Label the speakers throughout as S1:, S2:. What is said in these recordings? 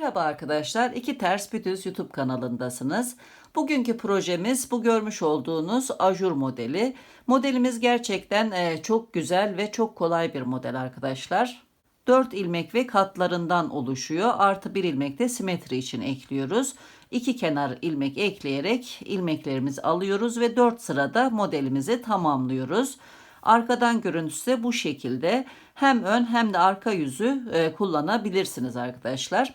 S1: Merhaba arkadaşlar, İki Ters Bir Düz YouTube kanalındasınız. Bugünkü projemiz bu görmüş olduğunuz ajur modeli. Modelimiz gerçekten çok güzel ve çok kolay bir model arkadaşlar. 4 ilmek ve katlarından oluşuyor. Artı bir ilmek de simetri için ekliyoruz. İki kenar ilmek ekleyerek ilmeklerimizi alıyoruz ve 4 sırada modelimizi tamamlıyoruz. Arkadan görüntüsü de bu şekilde. Hem ön hem de arka yüzü kullanabilirsiniz arkadaşlar.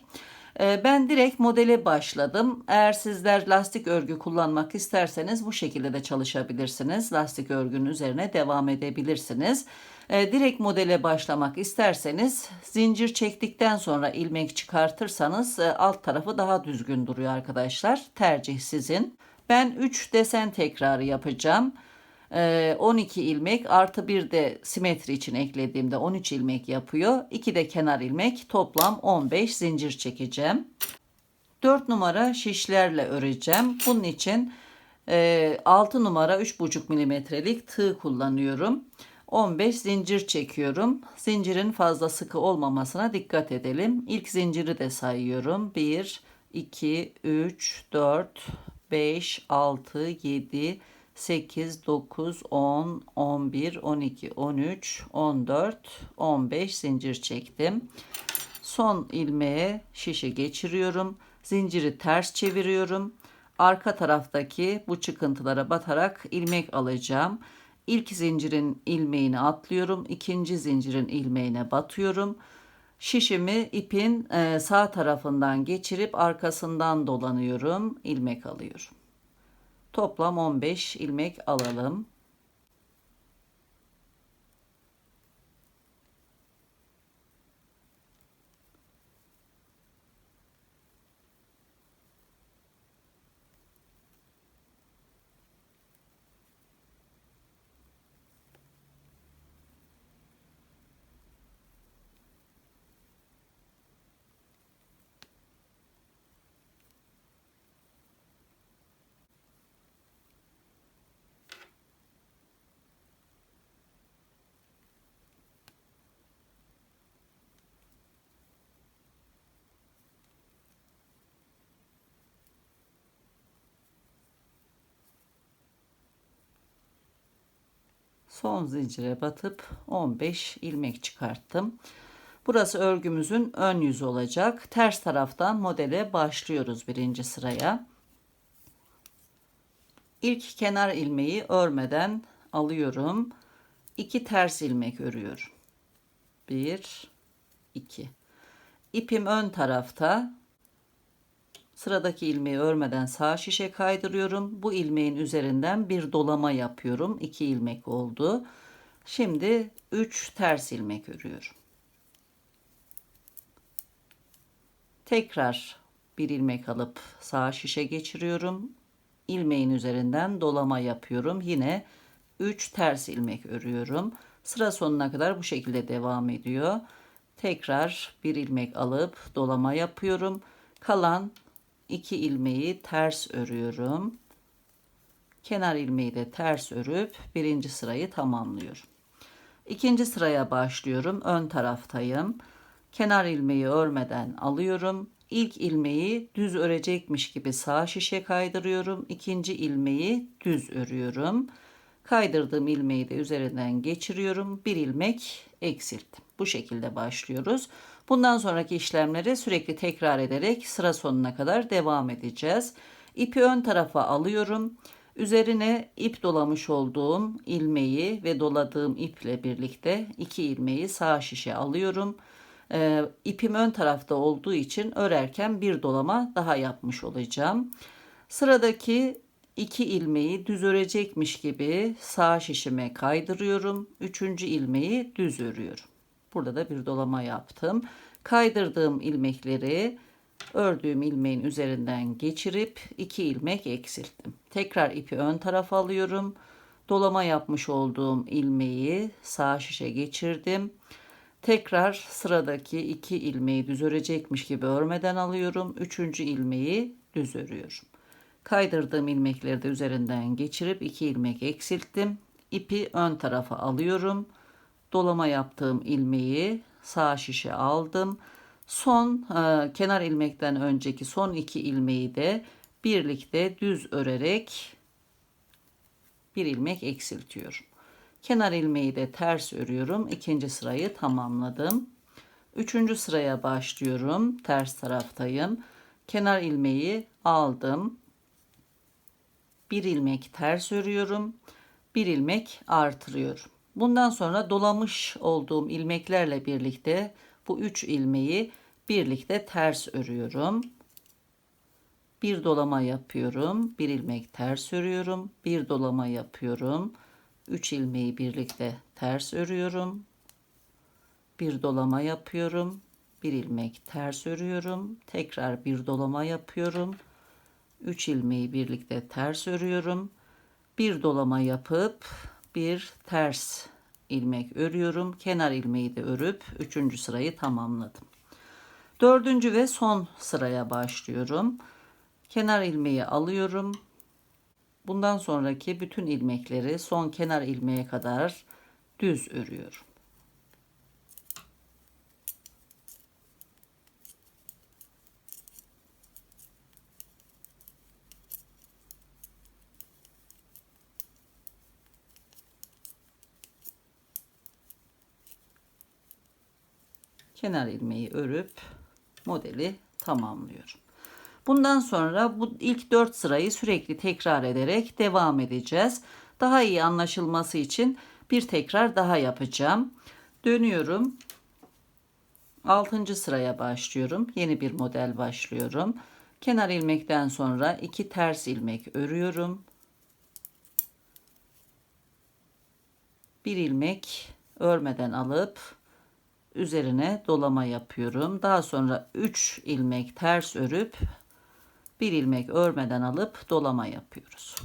S1: Ben direkt modele başladım. Eğer sizler lastik örgü kullanmak isterseniz bu şekilde de çalışabilirsiniz. Lastik örgünün üzerine devam edebilirsiniz. Direkt modele başlamak isterseniz zincir çektikten sonra ilmek çıkartırsanız alt tarafı daha düzgün duruyor arkadaşlar. Tercih sizin. Ben 3 desen tekrarı yapacağım. 12 ilmek artı bir de simetri için eklediğimde 13 ilmek yapıyor. 2 de kenar ilmek, toplam 15 zincir çekeceğim. 4 numara şişlerle öreceğim. Bunun için 6 numara 3,5 milimetrelik tığ kullanıyorum. 15 zincir çekiyorum. Zincirin fazla sıkı olmamasına dikkat edelim. İlk zinciri de sayıyorum. 1, 2, 3, 4, 5, 6, 7, 8, 9, 10, 11, 12, 13, 14, 15 zincir çektim. Son ilmeğe şişe geçiriyorum. Zinciri ters çeviriyorum. Arka taraftaki bu çıkıntılara batarak ilmek alacağım. İlk zincirin ilmeğini atlıyorum. İkinci zincirin ilmeğine batıyorum. Şişimi ipin sağ tarafından geçirip arkasından dolanıyorum. İlmek alıyorum. Toplam 15 ilmek alalım. Son zincire batıp 15 ilmek çıkarttım. Burası örgümüzün ön yüzü olacak. Ters taraftan modele başlıyoruz birinci sıraya. İlk kenar ilmeği örmeden alıyorum. 2 ters ilmek örüyorum. 1, 2. İpim ön tarafta. Sıradaki ilmeği örmeden sağ şişe kaydırıyorum. Bu ilmeğin üzerinden bir dolama yapıyorum. 2 ilmek oldu. Şimdi 3 ters ilmek örüyorum. Tekrar bir ilmek alıp sağ şişe geçiriyorum. İlmeğin üzerinden dolama yapıyorum. Yine 3 ters ilmek örüyorum. Sıra sonuna kadar bu şekilde devam ediyor. Tekrar bir ilmek alıp dolama yapıyorum. Kalan 2 ilmeği ters örüyorum. Kenar ilmeği de ters örüp birinci sırayı tamamlıyorum. İkinci sıraya başlıyorum. Ön taraftayım. Kenar ilmeği örmeden alıyorum. İlk ilmeği düz örecekmiş gibi sağ şişe kaydırıyorum. İkinci ilmeği düz örüyorum. Kaydırdığım ilmeği de üzerinden geçiriyorum. Bir ilmek eksilttim. Bu şekilde başlıyoruz. Bundan sonraki işlemleri sürekli tekrar ederek sıra sonuna kadar devam edeceğiz. İpi ön tarafa alıyorum. Üzerine ip dolamış olduğum ilmeği ve doladığım iple birlikte 2 ilmeği sağ şişe alıyorum. İpim ön tarafta olduğu için örerken bir dolama daha yapmış olacağım. Sıradaki 2 ilmeği düz örecekmiş gibi sağ şişime kaydırıyorum. Üçüncü ilmeği düz örüyorum. Burada da bir dolama yaptım. Kaydırdığım ilmekleri ördüğüm ilmeğin üzerinden geçirip 2 ilmek eksilttim. Tekrar ipi ön tarafa alıyorum. Dolama yapmış olduğum ilmeği sağ şişe geçirdim. Tekrar sıradaki 2 ilmeği düz örecekmiş gibi örmeden alıyorum. Üçüncü ilmeği düz örüyorum. Kaydırdığım ilmekleri de üzerinden geçirip 2 ilmek eksilttim. İpi ön tarafa alıyorum. Dolama yaptığım ilmeği sağ şişe aldım. Son kenar ilmekten önceki son 2 ilmeği de birlikte düz örerek bir ilmek eksiltiyorum. Kenar ilmeği de ters örüyorum. İkinci sırayı tamamladım. Üçüncü sıraya başlıyorum. Ters taraftayım. Kenar ilmeği aldım. Bir ilmek ters örüyorum. Bir ilmek artırıyorum. Bundan sonra dolamış olduğum ilmeklerle birlikte bu 3 ilmeği birlikte ters örüyorum. Bir dolama yapıyorum. Bir ilmek ters örüyorum. Bir dolama yapıyorum. 3 ilmeği birlikte ters örüyorum. Bir dolama yapıyorum. Bir ilmek ters örüyorum. Tekrar bir dolama yapıyorum. 3 ilmeği birlikte ters örüyorum. Bir dolama yapıp bir ters ilmek örüyorum. Kenar ilmeği de örüp 3. sırayı tamamladım. 4. ve son sıraya başlıyorum. Kenar ilmeği alıyorum. Bundan sonraki bütün ilmekleri son kenar ilmeğe kadar düz örüyorum. Kenar ilmeği örüp modeli tamamlıyorum. Bundan sonra bu ilk 4 sırayı sürekli tekrar ederek devam edeceğiz. Daha iyi anlaşılması için bir tekrar daha yapacağım. Dönüyorum. 6. sıraya başlıyorum. Yeni bir model başlıyorum. Kenar ilmekten sonra 2 ters ilmek örüyorum. Bir ilmek örmeden alıp üzerine dolama yapıyorum. Daha sonra 3 ilmek ters örüp bir ilmek örmeden alıp dolama yapıyoruz.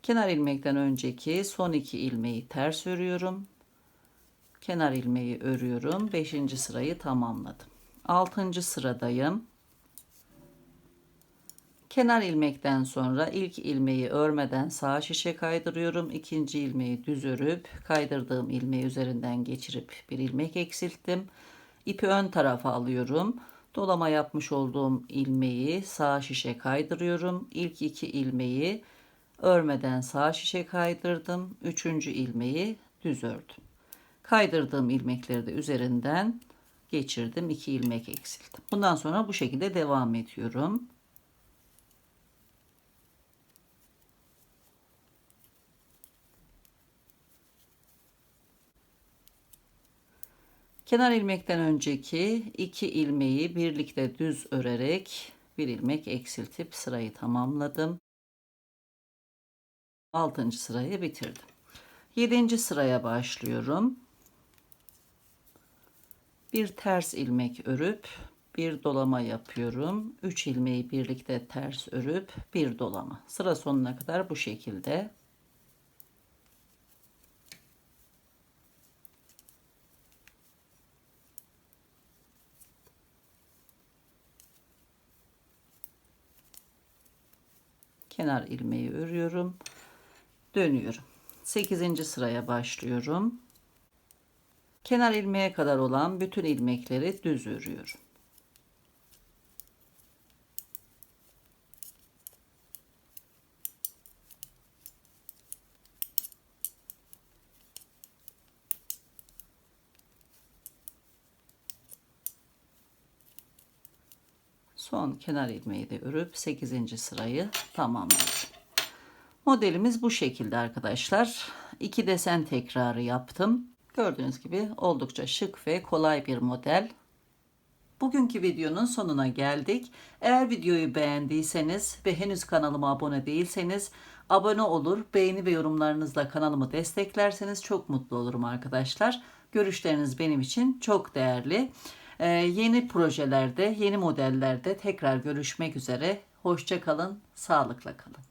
S1: Kenar ilmekten önceki son 2 ilmeği ters örüyorum. Kenar ilmeği örüyorum. 5. sırayı tamamladım. 6. sıradayım. Kenar ilmekten sonra ilk ilmeği örmeden sağa şişe kaydırıyorum. İkinci ilmeği düz örüp kaydırdığım ilmeği üzerinden geçirip bir ilmek eksilttim. İpi ön tarafa alıyorum. Dolama yapmış olduğum ilmeği sağa şişe kaydırıyorum. İlk 2 ilmeği örmeden sağa şişe kaydırdım. 3. ilmeği düz ördüm. Kaydırdığım ilmekleri de üzerinden geçirdim. 2 ilmek eksilttim. Bundan sonra bu şekilde devam ediyorum. Kenar ilmekten önceki 2 ilmeği birlikte düz örerek bir ilmek eksiltip sırayı tamamladım. 6. sırayı bitirdim. 7. sıraya başlıyorum. Bir ters ilmek örüp bir dolama yapıyorum. 3 ilmeği birlikte ters örüp bir dolama. Sıra sonuna kadar bu şekilde. Kenar ilmeği örüyorum. Dönüyorum. 8. sıraya başlıyorum. Kenar ilmeğe kadar olan bütün ilmekleri düz örüyorum. Son kenar ilmeği de örüp 8. sırayı tamamlıyorum. Modelimiz bu şekilde arkadaşlar. 2 desen tekrarı yaptım. Gördüğünüz gibi oldukça şık ve kolay bir model. Bugünkü videonun sonuna geldik. Eğer videoyu beğendiyseniz ve henüz kanalıma abone değilseniz abone olur, beğeni ve yorumlarınızla kanalımı desteklerseniz çok mutlu olurum arkadaşlar. Görüşleriniz benim için çok değerli. Yeni projelerde, yeni modellerde tekrar görüşmek üzere. Hoşça kalın, sağlıkla kalın.